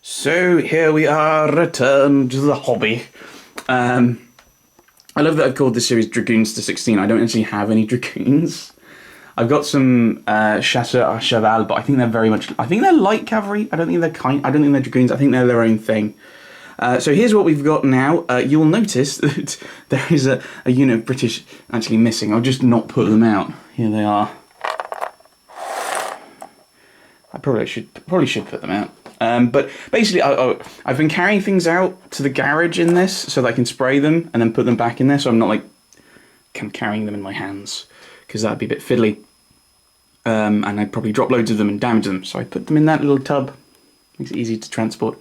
So here we are, returned to the hobby. I love that I've called this series Dragoonster16. I don't actually have any Dragoons. I've got some chasseurs à cheval, but I think they're very much. I think they're light cavalry. I don't think they're Dragoons. I think they're their own thing. So here's what we've got now. You will notice that there is a unit of British actually missing. I'll just not put them out. Here they are. I probably should put them out. But basically, I've been carrying things out to the garage in this so that I can spray them and then put them back in there, so I'm not like kind of carrying them in my hands, because that'd be a bit fiddly. And I'd probably drop loads of them and damage them, so I put them in that little tub. Makes it easy to transport.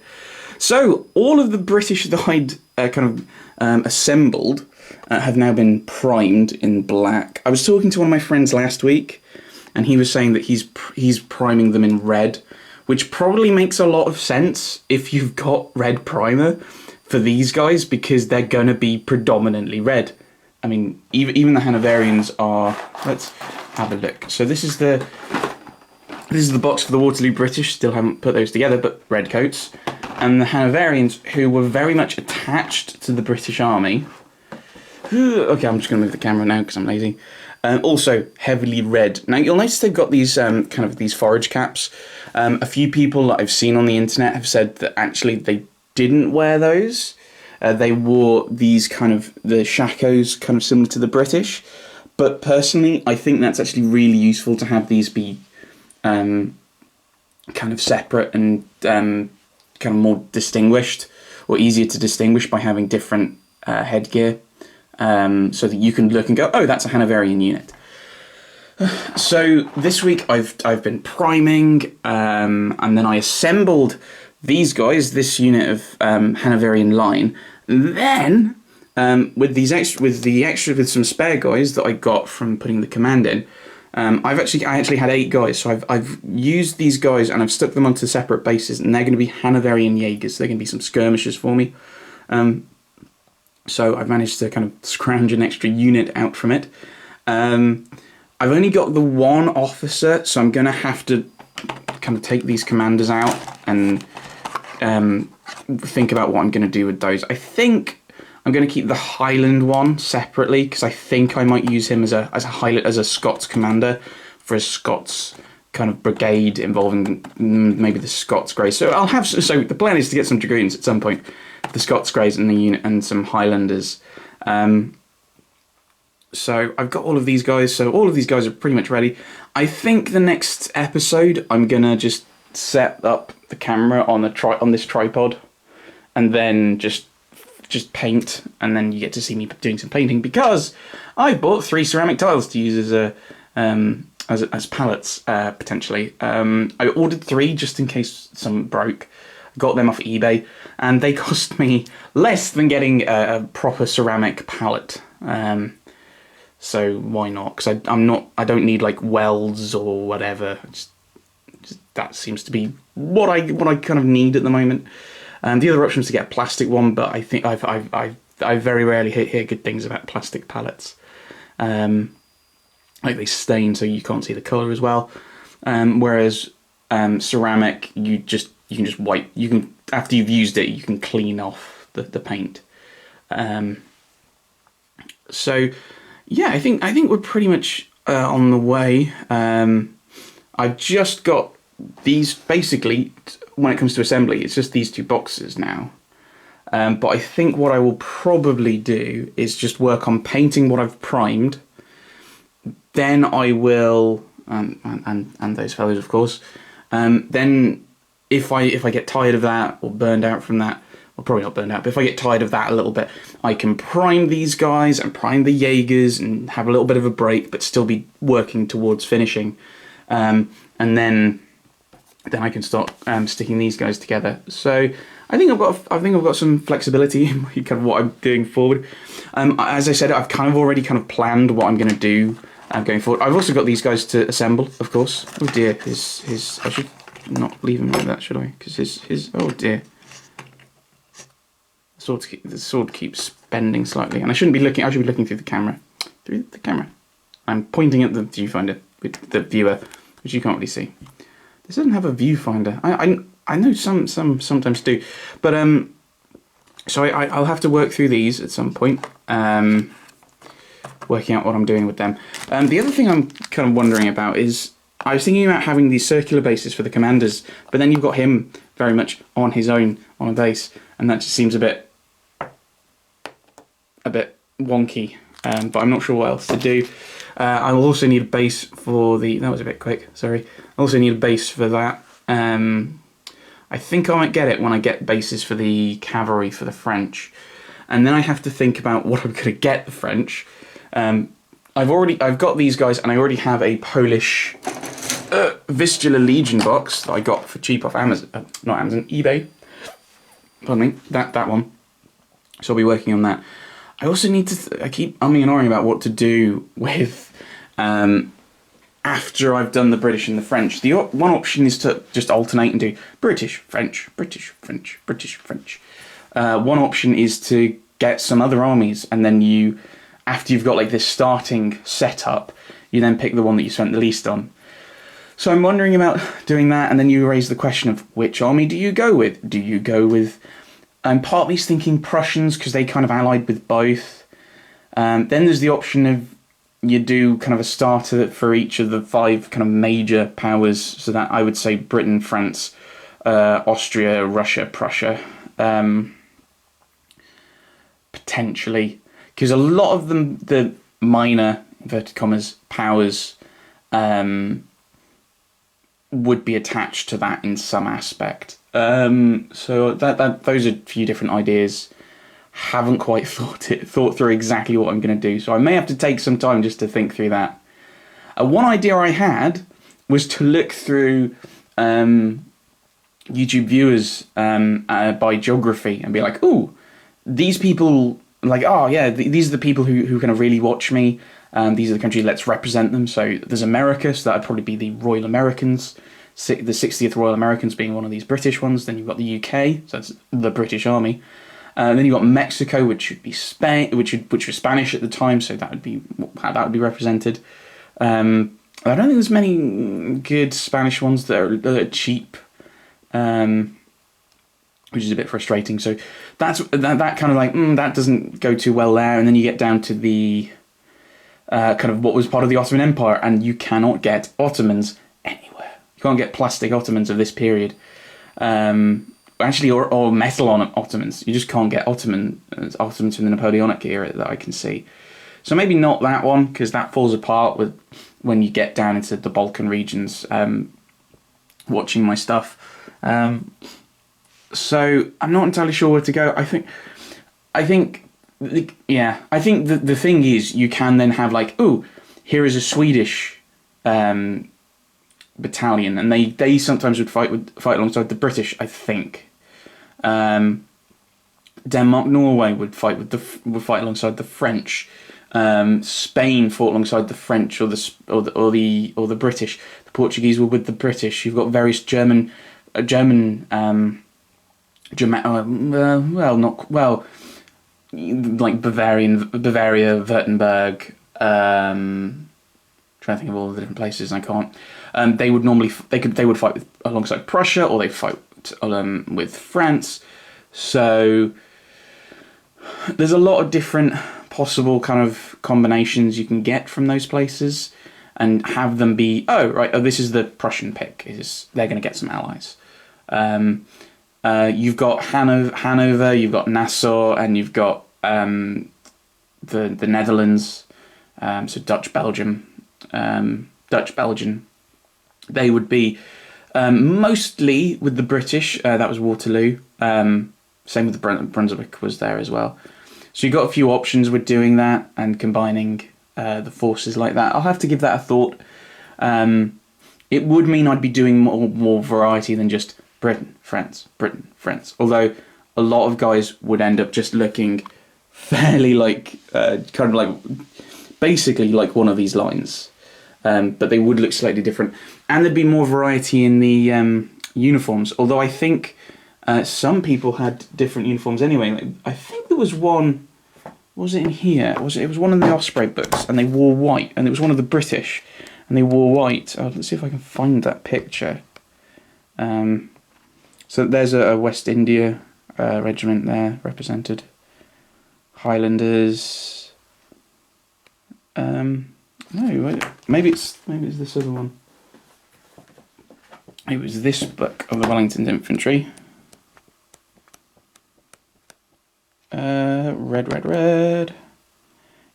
So all of the British that I'd assembled have now been primed in black. I was talking to one of my friends last week, and he was saying that he's priming them in red, which probably makes a lot of sense if you've got red primer for these guys, because they're going to be predominantly red. I mean, even the Hanoverians are. Let's have a look. So this is the box for the Waterloo British. Still haven't put those together, but red coats. And the Hanoverians, who were very much attached to the British Army. Okay, I'm just going to move the camera now because I'm lazy. Also heavily red. Now you'll notice they've got these these forage caps. A few people that I've seen on the internet have said that actually they didn't wear those. They wore these the shakos, kind of similar to the British. But personally, I think that's actually really useful to have these be kind of separate and kind of more distinguished, or easier to distinguish by having different headgear. So that you can look and go, oh, that's a Hanoverian unit. So this week I've been priming, and then I assembled these guys, this unit of Hanoverian line. And then with some spare guys that I got from putting the command in, I actually had 8 guys. So I've used these guys and I've stuck them onto separate bases, and they're going to be Hanoverian Jaegers. They're going to be some skirmishers for me. So I've managed to kind of scrounge an extra unit out from it. I've only got the one officer, so I'm going to have to kind of take these commanders out and think about what I'm going to do with those. I think I'm going to keep the Highland one separately, because I think I might use him as a Scots commander for a Scots kind of brigade involving maybe the Scots Greys. So the plan is to get some Dragoons at some point. The Scots Greys and the unit and some Highlanders. So I've got all of these guys. So all of these guys are pretty much ready. I think the next episode I'm gonna just set up the camera on this tripod, and then just paint, and then you get to see me doing some painting, because I bought 3 ceramic tiles to use as pallets potentially. I ordered 3 just in case some broke. Got them off eBay, and they cost me less than getting a proper ceramic pallet. So why not? Because I don't need like welds or whatever. Just that seems to be what I kind of need at the moment. The other option is to get a plastic one, but I think I very rarely hear good things about plastic pallets. Like they stain, so you can't see the colour as well. Whereas ceramic, you can just wipe. You can, after you've used it, you can clean off the paint. So yeah, I think we're pretty much on the way. I've just got these, basically, when it comes to assembly, it's just these 2 boxes now. But I think what I will probably do is just work on painting what I've primed. Then I will, and those fellows, of course. Then if I get tired of that, or burned out from that, well, probably not burned out, but if I get tired of that a little bit, I can prime these guys and prime the Jaegers and have a little bit of a break, but still be working towards finishing. And then I can start sticking these guys together. So I think I've got some flexibility in kind of what I'm doing forward. As I said, I've kind of already planned what I'm going to do going forward. I've also got these guys to assemble, of course. Oh dear, his I should not leave him like that, should I? Because his oh dear. The sword keeps bending slightly, and I should be looking through the camera. I'm pointing at the viewfinder with the viewer, which you can't really see. This doesn't have a viewfinder. I know some sometimes do, but so I'll have to work through these at some point, working out what I'm doing with them. The other thing I'm kind of wondering about is, I was thinking about having these circular bases for the commanders, but then you've got him very much on his own on a base, and that just seems a bit wonky. But I'm not sure what else to do. I will also need a base for the... That was a bit quick, sorry. I also need a base for that. I think I might get it when I get bases for the cavalry for the French. And then I have to think about what I'm going to get the French. I've got these guys, and I already have a Polish Vistula Legion box that I got for cheap off Amazon, not Amazon, eBay. Pardon me, that one. So I'll be working on that. I also need to, I keep umming and ahhing about what to do with, after I've done the British and the French. The one option is to just alternate and do British, French, British, French, British, French. One option is to get some other armies, and then you, after you've got like this starting setup, you then pick the one that you spent the least on. So I'm wondering about doing that, and then you raise the question of which army do you go with? Do you go with... I'm partly thinking Prussians, because they kind of allied with both. Then there's the option of you do kind of a starter for each of the 5 kind of major powers, so that I would say Britain, France, Austria, Russia, Prussia, potentially. Because a lot of them, the minor, inverted commas, powers, would be attached to that in some aspect. So those are a few different ideas. Haven't quite thought through exactly what I'm going to do, so I may have to take some time just to think through that. One idea I had was to look through YouTube viewers by geography and be like, ooh, these people, like, oh yeah, these are the people who kind of really watch me. These are the countries, let's represent them. So there's America, so that would probably be the Royal Americans, the 60th Royal Americans being one of these British ones. Then you've got the UK, so that's the British Army. Then you've got Mexico, which should be Spain, which was Spanish at the time, so that would be how that would be represented. I don't think there's many good Spanish ones that are cheap, which is a bit frustrating. So that kind of like that doesn't go too well there. And then you get down to the kind of what was part of the Ottoman Empire, and you cannot get Ottomans anywhere. You can't get plastic Ottomans of this period. Actually, or metal on Ottomans. You just can't get Ottomans from the Napoleonic era that I can see. So maybe not that one, because that falls apart when you get down into the Balkan regions. Watching my stuff, so I'm not entirely sure where to go. I think the thing is, you can then have like, ooh, here is a Swedish battalion, and they sometimes would fight alongside the British. I think Denmark, Norway would fight alongside the French. Spain fought alongside the French or the British. The Portuguese were with the British. You've got various German, like Bavaria, Württemberg. Trying to think of all the different places, and I can't. They would fight alongside Prussia, or they'd fight with France. So there's a lot of different possible kind of combinations you can get from those places, and have them be, this is the Prussian pick. They're going to get some allies. You've got Hanover, you've got Nassau, and you've got the Netherlands. So Dutch Belgium. They would be mostly with the British. That was Waterloo. Same with the Brunswick was there as well. So you've got a few options with doing that and combining the forces like that. I'll have to give that a thought. It would mean I'd be doing more variety than just Britain, France. Although a lot of guys would end up just looking fairly like, kind of like, basically like one of these lines. But they would look slightly different. And there'd be more variety in the uniforms. Although I think some people had different uniforms anyway. Like, I think there was one, was it in here? It was one of the Osprey books, and they wore white. And it was one of the British, and they wore white. Let's see if I can find that picture. So there's a West India regiment there represented. Highlanders. No, maybe it's this other one. It was this book of the Wellington's Infantry. Red.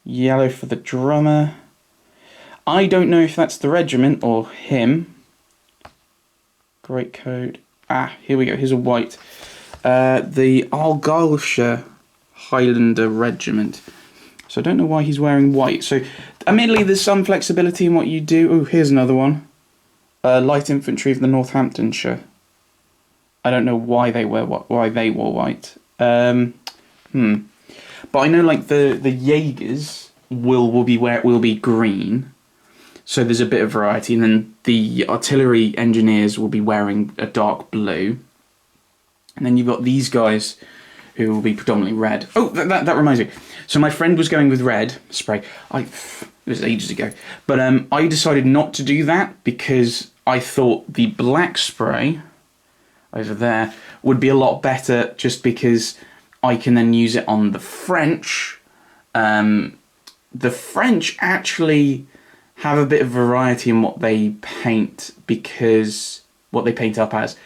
Yellow for the drummer. I don't know if that's the regiment or him. Great coat. Ah, here we go. Here's a white. The Argyllshire Highlander Regiment. So I don't know why he's wearing white. So admittedly, there's some flexibility in what you do. Oh, here's another one. Light Infantry of the Northamptonshire. I don't know why they wore white. But I know like the Jaegers will be green. So there's a bit of variety, and then the artillery engineers will be wearing a dark blue. And then you've got these guys who will be predominantly red. Oh, that reminds me. So my friend was going with red spray. It was ages ago. But I decided not to do that because I thought the black spray over there would be a lot better just because I can then use it on the French. The French actually have a bit of variety in what they paint up as.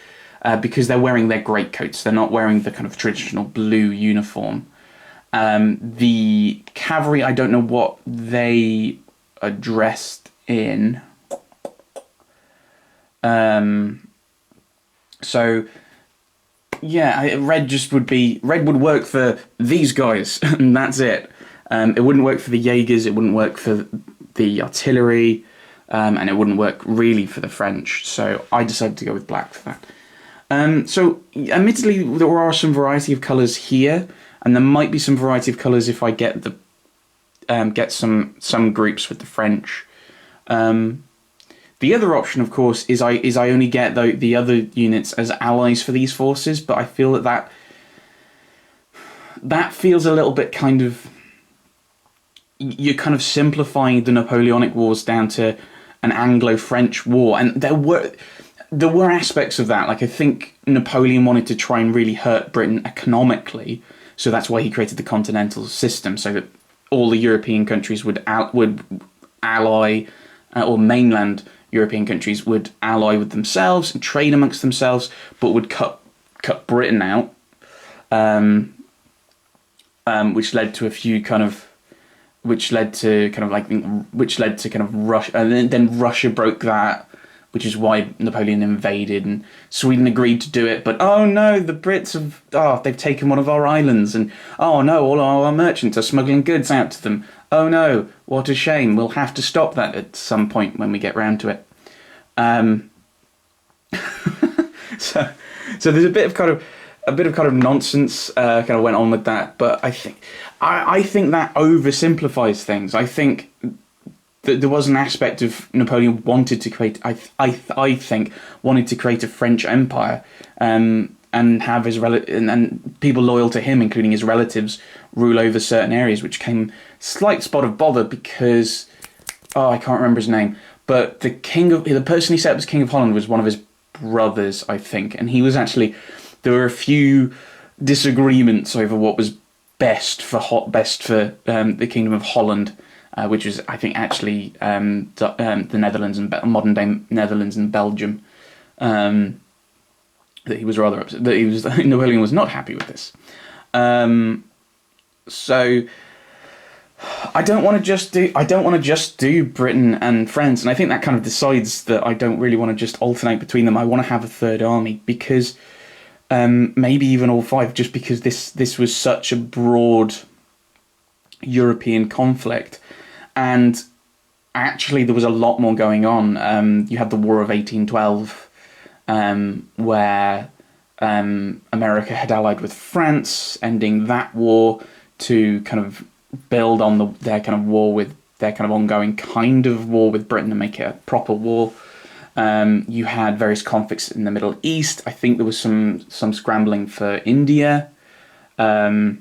Because they're wearing their greatcoats, they're not wearing the kind of traditional blue uniform. The cavalry, I don't know what they are dressed in. So yeah, red would work for these guys, and that's it. It wouldn't work for the Jaegers, it wouldn't work for the artillery, and it wouldn't work really for the French. So I decided to go with black for that. So admittedly, there are some variety of colours here, and there might be some variety of colours if I get some groups with the French. The other option, of course, is I only get the other units as allies for these forces, but I feel that feels a little bit kind of, you're kind of simplifying the Napoleonic Wars down to an Anglo-French war, and there were aspects of that. Like, I think Napoleon wanted to try and really hurt Britain economically, so that's why he created the continental system, so that all the European countries would ally, or mainland European countries would ally with themselves and trade amongst themselves, but would cut Britain out, which led to Russia, and then Russia broke that, which is why Napoleon invaded, and Sweden agreed to do it, but oh no, the Brits they've taken one of our islands, and oh no, all our merchants are smuggling goods out to them. Oh no, what a shame, we'll have to stop that at some point when we get round to it. So there's a bit of kind of nonsense kind of went on with that, but I think that oversimplifies things. I think that there was an aspect of Napoleon wanted to create. I think wanted to create a French empire, and have his and people loyal to him, including his relatives, rule over certain areas, which came slight spot of bother because I can't remember his name, but the person he set up as King of Holland was one of his brothers, I think, and he was actually, there were a few disagreements over what was best for the Kingdom of Holland, which was, I think, actually the Netherlands and modern day Netherlands and Belgium. That he was rather upset. Napoleon was not happy with this. So I don't want to just do Britain and France, and I think that kind of decides that I don't really want to just alternate between them. I want to have a third army, because maybe even all five, just because this was such a broad European conflict, and actually there was a lot more going on. You had the War of 1812, where America had allied with France, ending that war to kind of build on their kind of ongoing kind of war with Britain and make it a proper war. You had various conflicts in the Middle East. I think there was some scrambling for India. I know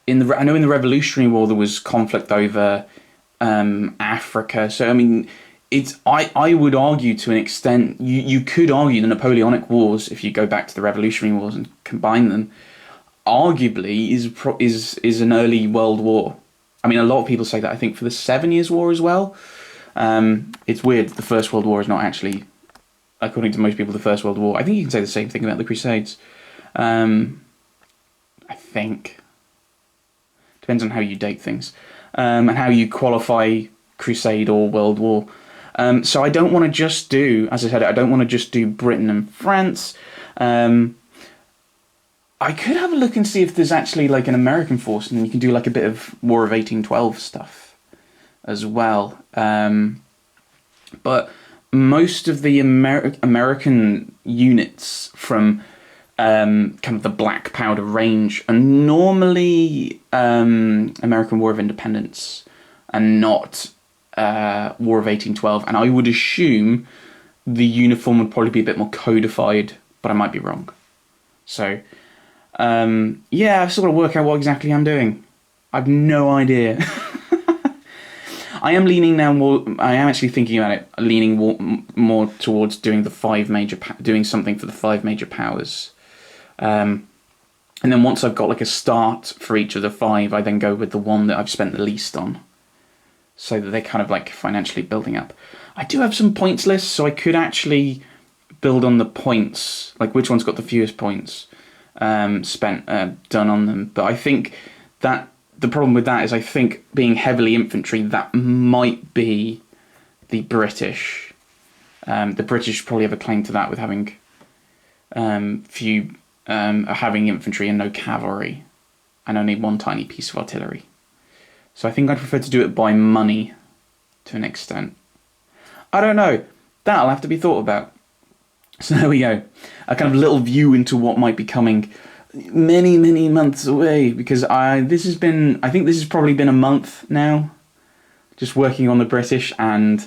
in the Revolutionary War there was conflict over Africa. So I mean, I would argue to an extent, you could argue the Napoleonic Wars, if you go back to the Revolutionary Wars and combine them, arguably is an early World War. I mean, a lot of people say that, I think, for the 7 Years' War as well. It's weird, the First World War is not actually, according to most people, the First World War. I think you can say the same thing about the Crusades. I think. Depends on how you date things. And how you qualify Crusade or World War. So I don't want to just do, as I said, I don't want to just do Britain and France. I could have a look and see if there's actually like an American force, and then you can do like a bit of War of 1812 stuff as well. But most of the American units from kind of the Black Powder range are normally American War of Independence and not War of 1812. And I would assume the uniform would probably be a bit more codified, but I might be wrong. So, yeah, I've still got to work out what exactly I'm doing. I've no idea. I am leaning now more. I am actually thinking about it, leaning more towards doing doing something for the 5 major powers. And then once I've got like a start for each of the 5, I then go with the one that I've spent the least on, so that they're kind of like financially building up. I do have some points lists, so I could actually build on the points, like which one's got the fewest points spent done on them. But I think that the problem with that is, I think being heavily infantry, that might be the British. The British probably have a claim to that with having having infantry and no cavalry, and only one tiny piece of artillery. So I think I'd prefer to do it by money to an extent. I don't know. That'll have to be thought about. So there we go. A kind of little view into what might be coming many, many months away, because I think this has probably been a month now, just working on the British, and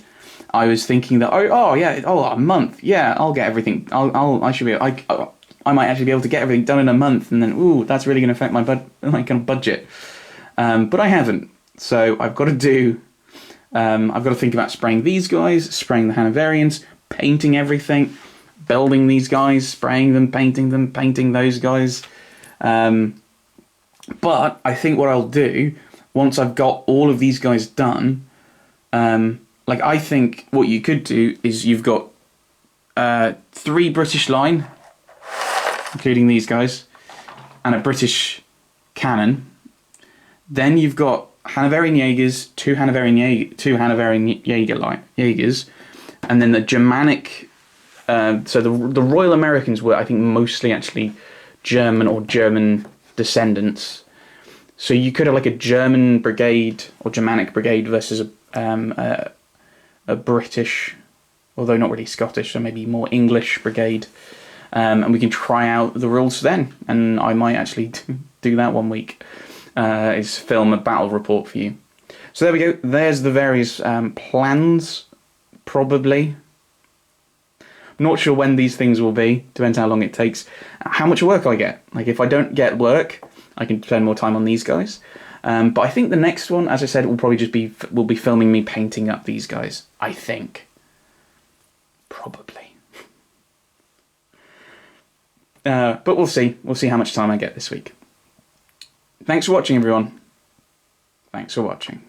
I was thinking that a month, yeah, I'll get everything. I might actually be able to get everything done in a month, and then that's really going to affect my kind of budget. But I haven't, so I've got to think about spraying these guys, spraying the Hanoverians, painting everything, building these guys, spraying them, painting those guys. But I think what I'll do, once I've got all of these guys done, I think what you could do is you've got 3 British line, including these guys, and a British cannon. Then you've got Hanoverian Jaegers, 2 Hanoverian Jaegers, and then the Germanic. So the Royal Americans were, I think, mostly actually German or German descendants. So you could have like a German brigade or Germanic brigade versus a British, although not really Scottish, so maybe more English brigade. And we can try out the rules then. And I might actually do that one week, is film a battle report for you. So there we go. There's the various plans, probably. Not sure when these things will be. Depends how long it takes. How much work I get. Like, if I don't get work, I can spend more time on these guys. But I think the next one, as I said, will probably just be filming me painting up these guys. I think. Probably. But we'll see. We'll see how much time I get this week. Thanks for watching, everyone. Thanks for watching.